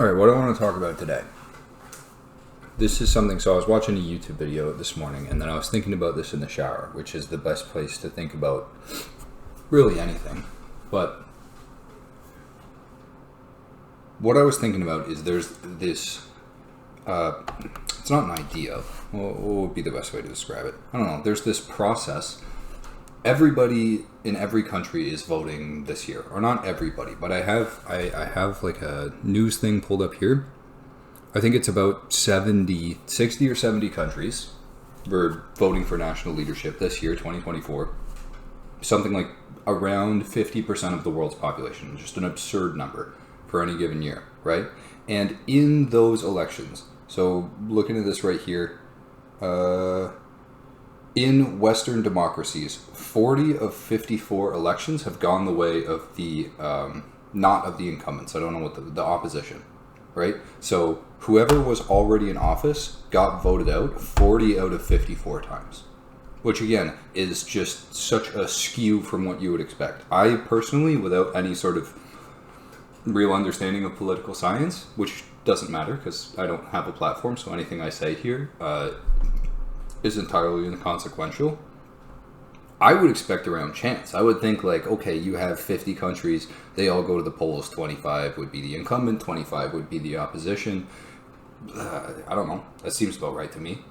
All right, what I want to talk about today. This is something, so I was watching a YouTube video this morning, and then I was thinking about this in the shower, which is the best place to think about really anything. But what I was thinking about is there's this, it's not an idea. What would be the best way to describe it? I don't know. There's this process. Everybody in every country is voting this year, or not everybody, but I have like a news thing pulled up here. I think it's about 60 or 70 countries were voting for national leadership this year, 2024. Something like around 50% of the world's population, just an absurd number for any given year, right? And in those elections, so looking at this right here, in Western democracies, 40 of 54 elections have gone the way of the, not of the incumbents. I don't know what the opposition, right? So whoever was already in office got voted out 40 out of 54 times, which again is just such a skew from what you would expect. I personally, without any sort of real understanding of political science, which doesn't matter because I don't have a platform, so anything I say here is entirely inconsequential. I would expect around chance. I would think like, okay, you have 50 countries, they all go to the polls, 25 would be the incumbent, 25 would be the opposition. I don't know. That seems about right to me.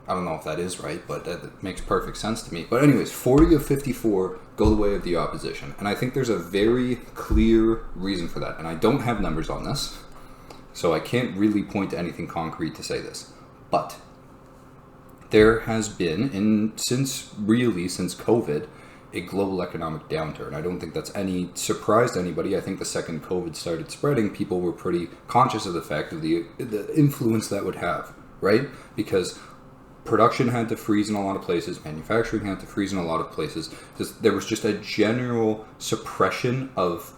I don't know if that is right, but that makes perfect sense to me. But anyways, 40 of 54 go the way of the opposition. And I think there's a very clear reason for that. And I don't have numbers on this, so I can't really point to anything concrete to say this. But there has been, since COVID, a global economic downturn. I don't think that's any surprise to anybody. I think the second COVID started spreading, people were pretty conscious of the fact of the influence that would have, right? Because production had to freeze in a lot of places, manufacturing had to freeze in a lot of places. There was just a general suppression of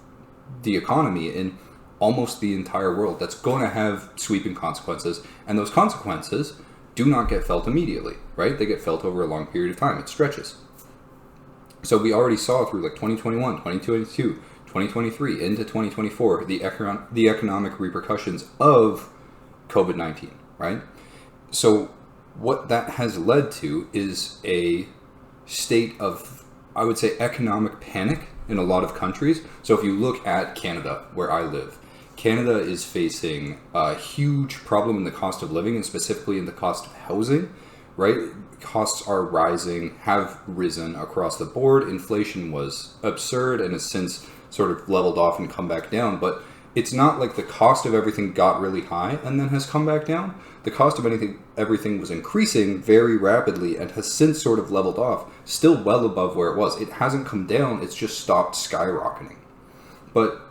the economy in almost the entire world that's going to have sweeping consequences, and those consequences do not get felt immediately, right? They get felt over a long period of time. It stretches. So we already saw through like 2021, 2022, 2023, into 2024, the economic repercussions of COVID-19, right? So what that has led to is a state of, I would say, economic panic in a lot of countries. So if you look at Canada, where I live, Canada is facing a huge problem in the cost of living, and specifically in the cost of housing, right? Costs are rising, have risen across the board. Inflation was absurd and has since sort of leveled off and come back down. But it's not like the cost of everything got really high and then has come back down. The cost of everything was increasing very rapidly and has since sort of leveled off, still well above where it was. It hasn't come down, it's just stopped skyrocketing. But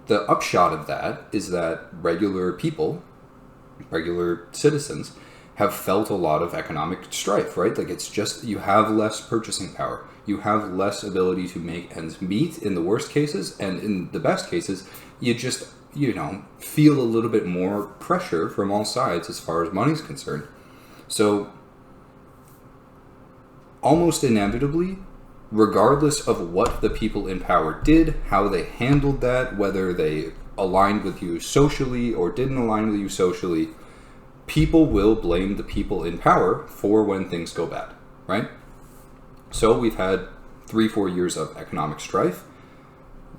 the upshot of that is that regular people, regular citizens, have felt a lot of economic strife, right? Like it's just, you have less purchasing power. You have less ability to make ends meet in the worst cases, and in the best cases, you just, feel a little bit more pressure from all sides as far as money's concerned. So almost inevitably, regardless of what the people in power did, how they handled that, whether they aligned with you socially or didn't align with you socially, people will blame the people in power for when things go bad, right? So we've had 3-4 years of economic strife.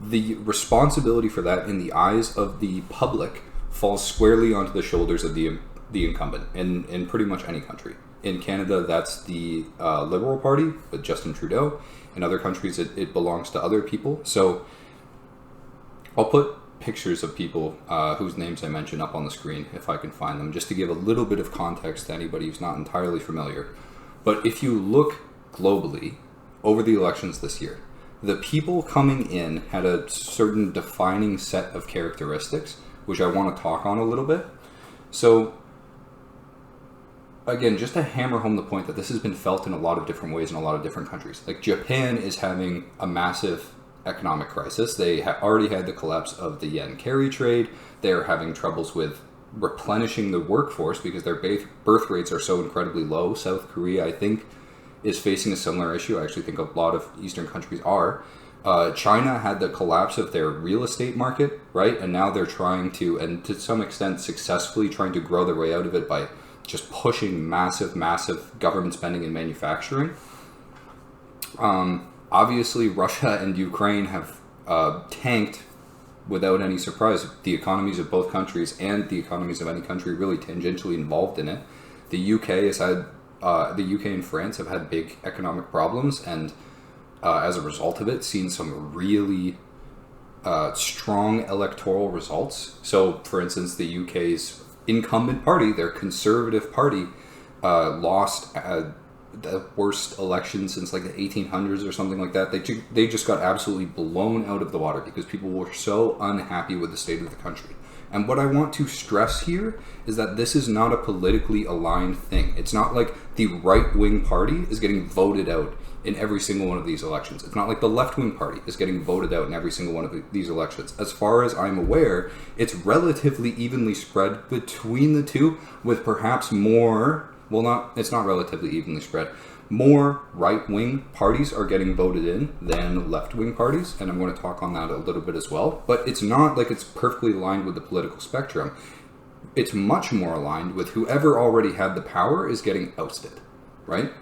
The responsibility for that in the eyes of the public falls squarely onto the shoulders of the incumbent in pretty much any country. In Canada, that's the Liberal Party with Justin Trudeau. In other countries, it belongs to other people. So I'll put pictures of people whose names I mentioned up on the screen if I can find them, just to give a little bit of context to anybody who's not entirely familiar. But if you look globally over the elections this year, the people coming in had a certain defining set of characteristics, which I want to talk on a little bit. So again, just to hammer home the point that this has been felt in a lot of different ways in a lot of different countries. Like Japan is having a massive economic crisis. They already had the collapse of the yen carry trade. They're having troubles with replenishing the workforce because their birth rates are so incredibly low. South Korea, I think, is facing a similar issue. I actually think a lot of Eastern countries are. China had the collapse of their real estate market, right? And now they're trying to, and to some extent successfully trying to grow their way out of it by just pushing massive government spending in manufacturing. Obviously, Russia and Ukraine have tanked without any surprise. The economies of both countries and the economies of any country really tangentially involved in it. The UK has had, the UK and France have had big economic problems, and as a result of it, seen some really strong electoral results. So, for instance, the UK's incumbent party, their Conservative Party, lost the worst election since like the 1800s or something like that. They just got absolutely blown out of the water because people were so unhappy with the state of the country. And what I want to stress here is that this is not a politically aligned thing. It's not like the right-wing party is getting voted out in every single one of these elections. It's not like the left-wing party is getting voted out in every single one of these elections. As far as I'm aware, it's relatively evenly spread between the two, with perhaps more, it's not relatively evenly spread. More right-wing parties are getting voted in than left-wing parties, and I'm going to talk on that a little bit as well. But it's not like it's perfectly aligned with the political spectrum. It's much more aligned with whoever already had the power is getting ousted, right?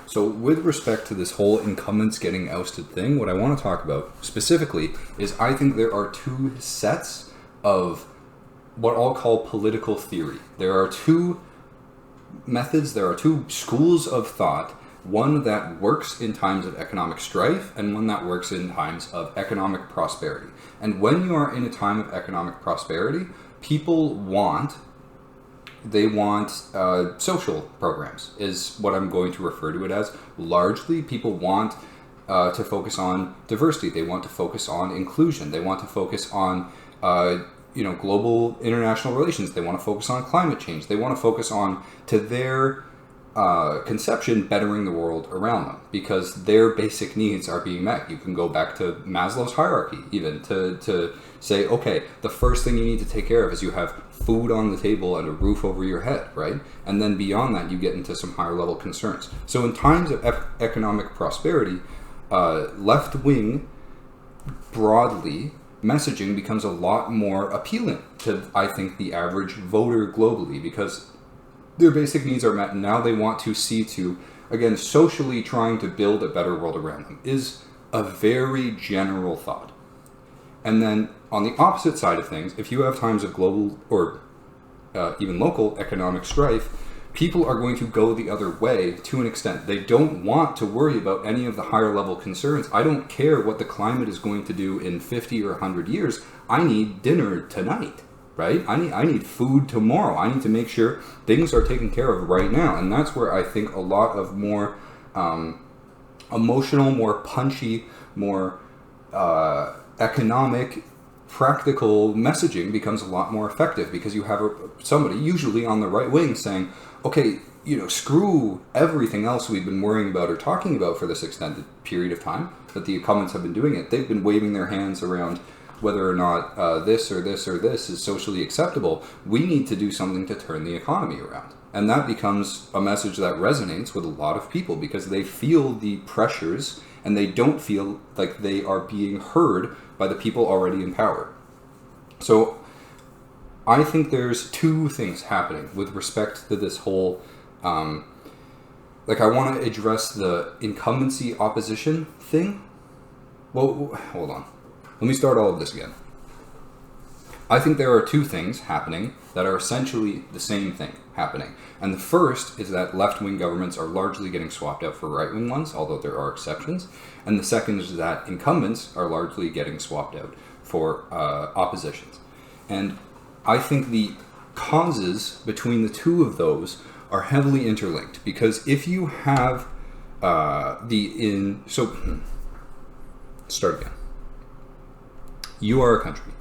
So with respect to this whole incumbents getting ousted thing, what I want to talk about specifically is I think there are two sets of what I'll call political theory. There are two methods, there are two schools of thought, one that works in times of economic strife and one that works in times of economic prosperity. And when you are in a time of economic prosperity, people want social programs, is what I'm going to refer to it as. Largely, people want to focus on diversity. They want to focus on inclusion. They want to focus on global international relations. They want to focus on climate change. They want to focus on, to their conception, bettering the world around them, because their basic needs are being met. You can go back to Maslow's hierarchy even to say, okay, the first thing you need to take care of is you have food on the table and a roof over your head, right? And then beyond that, you get into some higher level concerns. So in times of economic prosperity, left-wing, broadly, messaging becomes a lot more appealing to, I think, the average voter globally, because their basic needs are met, and now they want to see to, again, socially trying to build a better world around them is a very general thought. And then on the opposite side of things, if you have times of global or even local economic strife, people are going to go the other way to an extent. They don't want to worry about any of the higher level concerns. I don't care what the climate is going to do in 50 or 100 years. I need dinner tonight, right? I need food tomorrow. I need to make sure things are taken care of right now. And that's where I think a lot of more emotional, more punchy, more economic, practical messaging becomes a lot more effective, because you have somebody usually on the right wing saying, okay, screw everything else we've been worrying about or talking about for this extended period of time that the incumbents have been doing it. They've been waving their hands around whether or not this or this or this is socially acceptable. We need to do something to turn the economy around. And that becomes a message that resonates with a lot of people, because they feel the pressures and they don't feel like they are being heard by the people already in power. So I think there's two things happening with respect to this whole, I want to address the incumbency opposition thing. Well, hold on. Let me start all of this again. I think there are two things happening that are essentially the same thing happening. And the first is that left-wing governments are largely getting swapped out for right-wing ones, although there are exceptions. And the second is that incumbents are largely getting swapped out for oppositions. And I think the causes between the two of those are heavily interlinked, because if you have start again. You are a country.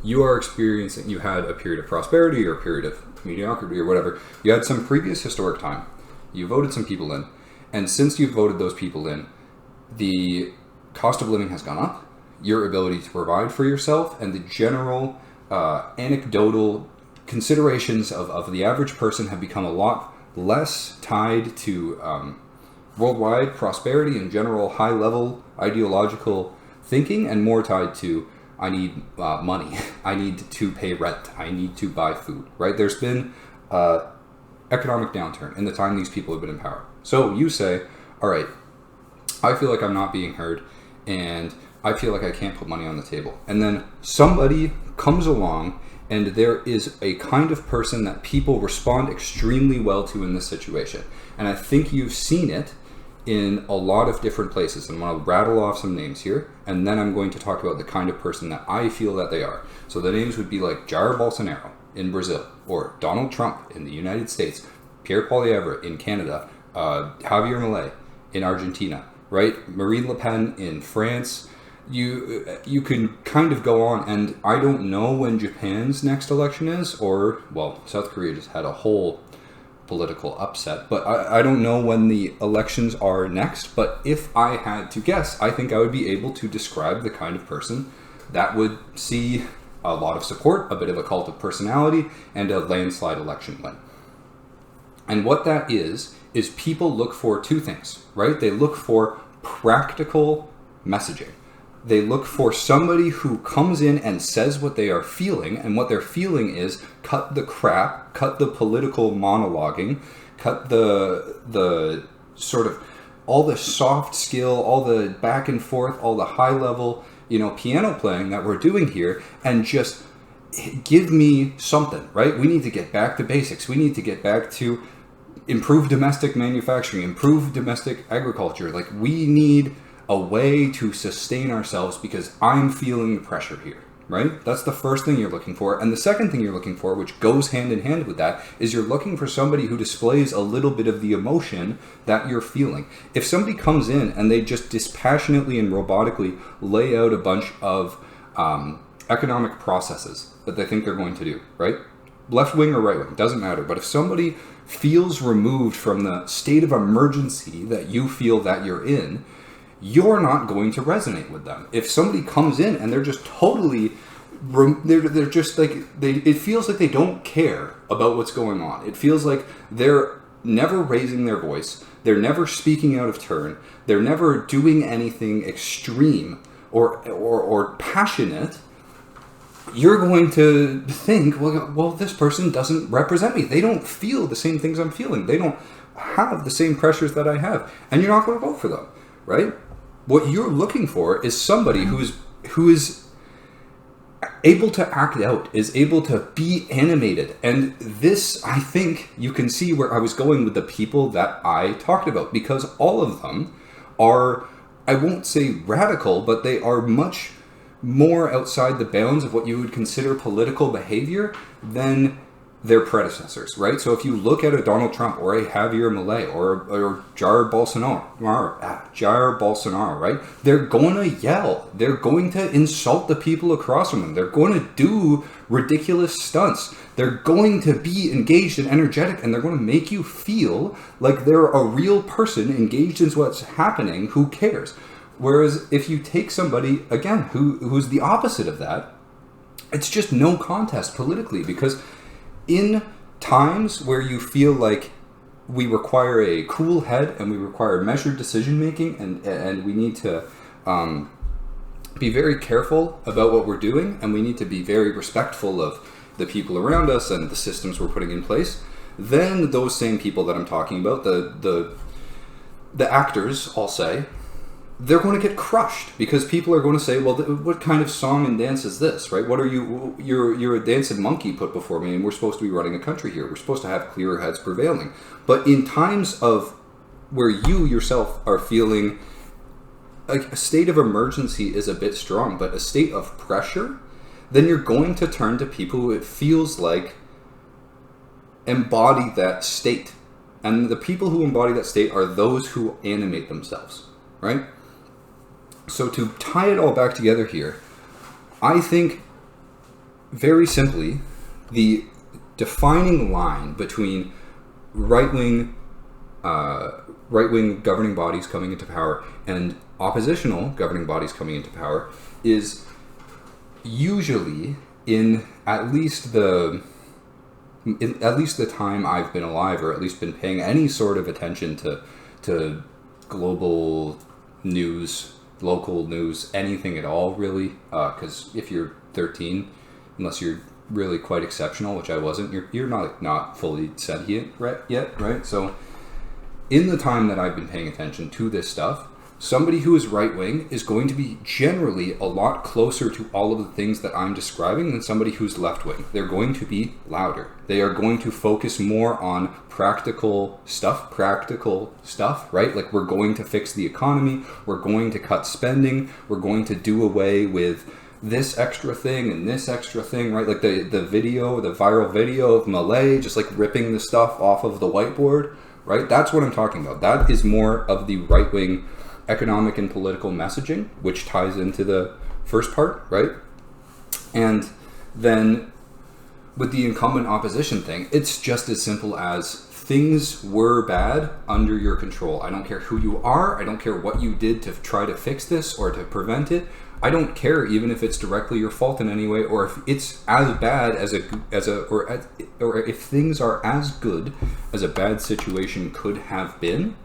You are experiencing, you had a period of prosperity or a period of mediocrity or whatever. You had some previous historic time. You voted some people in. And since you've voted those people in, the cost of living has gone up. Your ability to provide for yourself and the general anecdotal considerations of the average person have become a lot less tied to worldwide prosperity and general high-level ideological thinking and more tied to, I need money, I need to pay rent, I need to buy food, right? There's been economic downturn in the time these people have been in power. So you say, all right, I feel like I'm not being heard, and I feel like I can't put money on the table. And then somebody comes along, and there is a kind of person that people respond extremely well to in this situation. And I think you've seen it in a lot of different places. I'm going to rattle off some names here, and then I'm going to talk about the kind of person that I feel that they are. So the names would be like Jair Bolsonaro in Brazil, or Donald Trump in the United States, Pierre Poilievre in Canada, Javier Milei in Argentina, right? Marine Le Pen in France. You can kind of go on, and I don't know when Japan's next election is, or, well, South Korea just had a whole political upset, but I don't know when the elections are next. But if I had to guess, I think I would be able to describe the kind of person that would see a lot of support, a bit of a cult of personality, and a landslide election win. And what that is people look for two things, right? They look for practical messaging. They look for somebody who comes in and says what they are feeling, and what they're feeling is cut the crap, cut the political monologuing, cut the sort of all the soft skill, all the back and forth, all the high level, piano playing that we're doing here, and just give me something, right? We need to get back to basics. We need to get back to improve domestic manufacturing, improve domestic agriculture. Like, we need a way to sustain ourselves because I'm feeling the pressure here, right? That's the first thing you're looking for. And the second thing you're looking for, which goes hand in hand with that, is you're looking for somebody who displays a little bit of the emotion that you're feeling. If somebody comes in and they just dispassionately and robotically lay out a bunch of economic processes that they think they're going to do, right? Left wing or right wing, doesn't matter. But if somebody feels removed from the state of emergency that you feel that you're in, you're not going to resonate with them. If somebody comes in and they're just totally, they're just like, it feels like they don't care about what's going on. It feels like they're never raising their voice. They're never speaking out of turn. They're never doing anything extreme or passionate. You're going to think, well, this person doesn't represent me. They don't feel the same things I'm feeling. They don't have the same pressures that I have. And you're not going to vote for them, right? What you're looking for is somebody who is able to act out, is able to be animated. And this, I think, you can see where I was going with the people that I talked about, because all of them are, I won't say radical, but they are much more outside the bounds of what you would consider political behavior than their predecessors, right? So if you look at a Donald Trump or a Javier Milei or Jair Bolsonaro, right? They're going to yell. They're going to insult the people across from them. They're going to do ridiculous stunts. They're going to be engaged and energetic, and they're going to make you feel like they're a real person engaged in what's happening who cares. Whereas if you take somebody, again, who's the opposite of that, it's just no contest politically, because in times where you feel like we require a cool head and we require measured decision making, and we need to be very careful about what we're doing, and we need to be very respectful of the people around us and the systems we're putting in place, then those same people that I'm talking about, the actors, I'll say, they're going to get crushed, because people are going to say, well, what kind of song and dance is this, right? What are you're a dancing monkey put before me, and we're supposed to be running a country here. We're supposed to have clearer heads prevailing. But in times of where you yourself are feeling like a state of emergency is a bit strong, but a state of pressure, then you're going to turn to people who it feels like embody that state. And the people who embody that state are those who animate themselves, right? So to tie it all back together here, I think very simply the defining line between right-wing governing bodies coming into power and oppositional governing bodies coming into power is usually in at least the time I've been alive, or at least been paying any sort of attention to global news local news, anything at all, really. Because if you're 13, unless you're really quite exceptional, which I wasn't, you're not fully sentient yet, right? So in the time that I've been paying attention to this stuff, somebody who is right-wing is going to be generally a lot closer to all of the things that I'm describing than somebody who's left-wing. They're going to be louder. They are going to focus more on practical stuff, right? Like, we're going to fix the economy, we're going to cut spending, we're going to do away with this extra thing and this extra thing, right? Like the viral video of Malay just like ripping the stuff off of the whiteboard, right? That's what I'm talking about. That is more of the right-wing economic and political messaging, which ties into the first part, right? And then with the incumbent opposition thing, it's just as simple as things were bad under your control. I don't care who you are. I don't care what you did to try to fix this or to prevent it. I don't care even if it's directly your fault in any way, or if it's as bad or if things are as good as a bad situation could have been.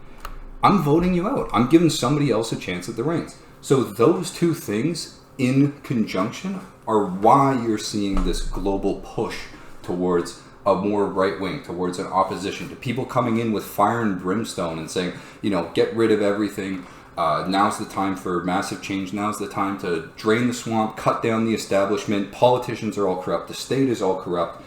I'm voting you out. I'm giving somebody else a chance at the reins. So those two things in conjunction are why you're seeing this global push towards a more right wing, towards an opposition, to people coming in with fire and brimstone and saying, get rid of everything. Now's the time for massive change. Now's the time to drain the swamp, cut down the establishment. Politicians are all corrupt. The state is all corrupt.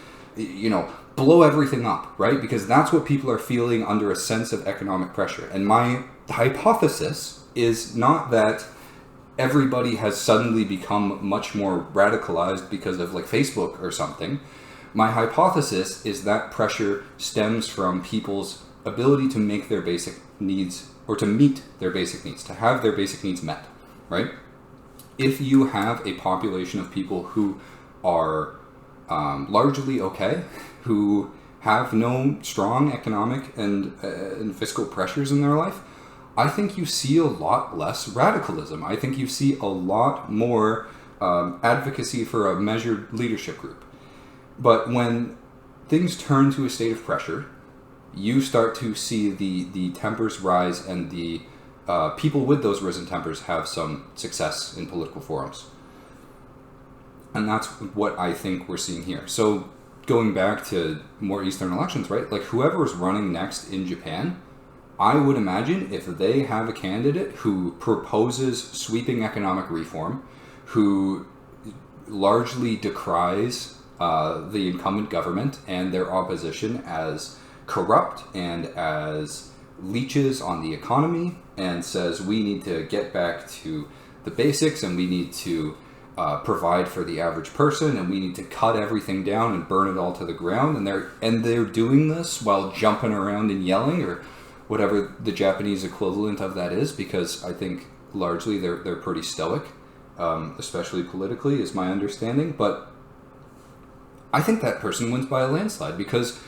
Blow everything up, right? Because that's what people are feeling under a sense of economic pressure. And my hypothesis is not that everybody has suddenly become much more radicalized because of like Facebook or something. My hypothesis is that pressure stems from people's ability to make their basic needs, or to meet their basic needs, to have their basic needs met, right? If you have a population of people who are largely okay, who have no strong economic and fiscal pressures in their life, I think you see a lot less radicalism. I think you see a lot more advocacy for a measured leadership group. But when things turn to a state of pressure, you start to see the tempers rise, and the people with those risen tempers have some success in political forums. And that's what I think we're seeing here. So going back to more Eastern elections, right? Like, whoever's running next in Japan, I would imagine if they have a candidate who proposes sweeping economic reform, who largely decries the incumbent government and their opposition as corrupt and as leeches on the economy, and says we need to get back to the basics, and we need to provide for the average person, and we need to cut everything down and burn it all to the ground, and they're doing this while jumping around and yelling, or whatever the Japanese equivalent of that is, because I think largely they're pretty stoic, especially politically, is my understanding. But I think that person wins by a landslide, because,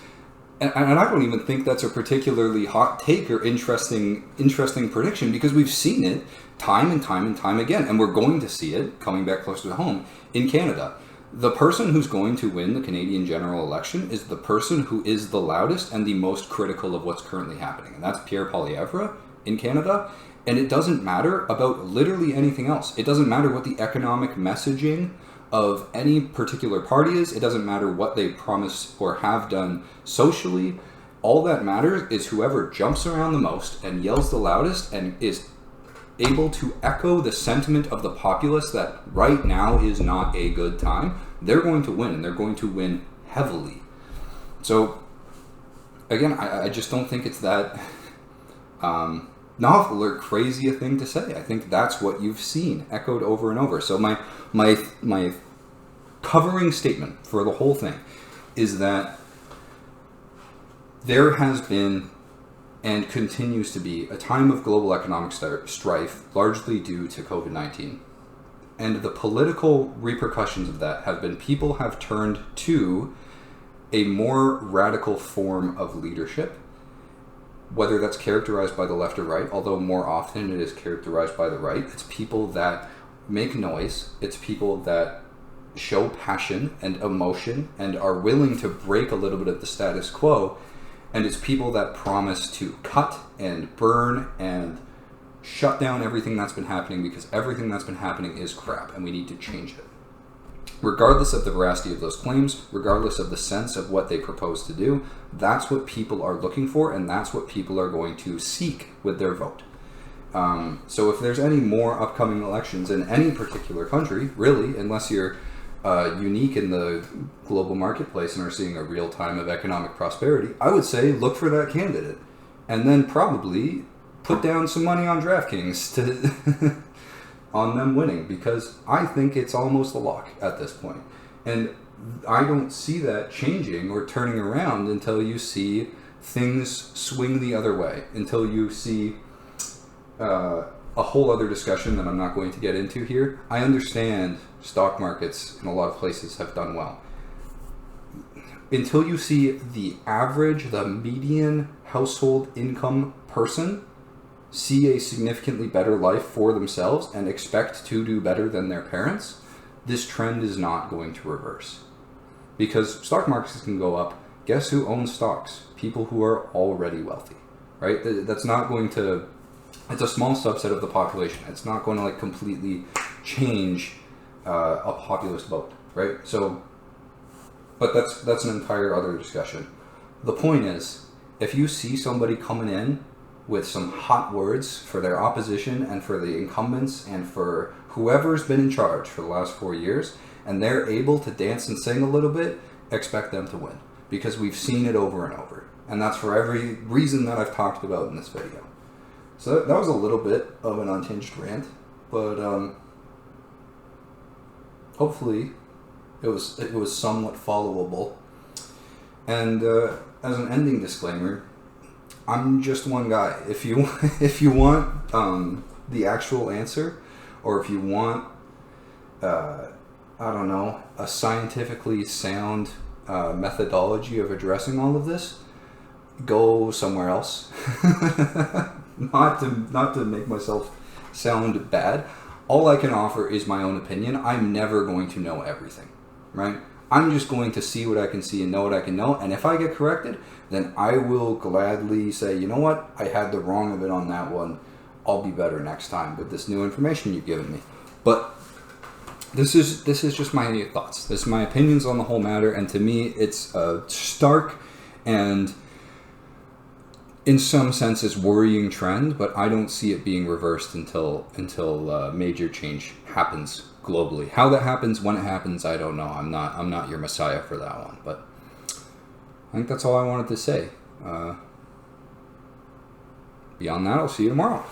and I don't even think that's a particularly hot take or interesting prediction, because we've seen it time and time and time again, and we're going to see it, coming back closer to home, in Canada. The person who's going to win the Canadian general election is the person who is the loudest and the most critical of what's currently happening, and that's Pierre Poilievre in Canada. And it doesn't matter about literally anything else. It doesn't matter what the economic messaging of any particular party is. It doesn't matter what they promise or have done socially. All that matters is whoever jumps around the most and yells the loudest and is able to echo the sentiment of the populace that right now is not a good time, they're going to win, and they're going to win heavily. So again, I just don't think it's that novel or crazy a thing to say. I think that's what you've seen echoed over and over. So my covering statement for the whole thing is that there has been and continues to be a time of global economic strife, largely due to COVID-19. And the political repercussions of that have been people have turned to a more radical form of leadership, whether that's characterized by the left or right, although more often it is characterized by the right. It's people that make noise. It's people that show passion and emotion and are willing to break a little bit of the status quo. And it's people that promise to cut and burn and shut down everything that's been happening, because everything that's been happening is crap and we need to change it. Regardless of the veracity of those claims, regardless of the sense of what they propose to do, that's what people are looking for, and that's what people are going to seek with their vote. So if there's any more upcoming elections in any particular country, really, unless you're unique in the global marketplace and are seeing a real time of economic prosperity, I would say look for that candidate, and then probably put down some money on DraftKings to on them winning, because I think it's almost a lock at this point. And I don't see that changing or turning around until you see things swing the other way, until you see a whole other discussion that I'm not going to get into here. I understand stock markets in a lot of places have done well. Until you see the average, the median household income person see a significantly better life for themselves and expect to do better than their parents, this trend is not going to reverse. Because stock markets can go up. Guess who owns stocks? People who are already wealthy, right? That's not going to, it's a small subset of the population. It's not going to like completely change a populist vote, right? So, but that's an entire other discussion. The point is, if you see somebody coming in with some hot words for their opposition and for the incumbents and for whoever's been in charge for the last 4 years, and they're able to dance and sing a little bit, expect them to win. Because we've seen it over and over. And that's for every reason that I've talked about in this video. So that was a little bit of an unhinged rant, but hopefully it was somewhat followable. And as an ending disclaimer, I'm just one guy. If you want the actual answer, or if you want I don't know, a scientifically sound methodology of addressing all of this, go somewhere else. not to make myself sound bad. All I can offer is my own opinion. I'm never going to know everything, right? I'm just going to see what I can see and know what I can know. And if I get corrected, then I will gladly say, you know what? I had the wrong of it on that one. I'll be better next time with this new information you've given me. But this is just my thoughts. This is my opinions on the whole matter. And to me, it's a stark and in some senses worrying trend, but I don't see it being reversed until major change happens globally. How that happens, when it happens, I don't know. I'm not your messiah for that one, but I think that's all I wanted to say. Beyond that, I'll see you tomorrow.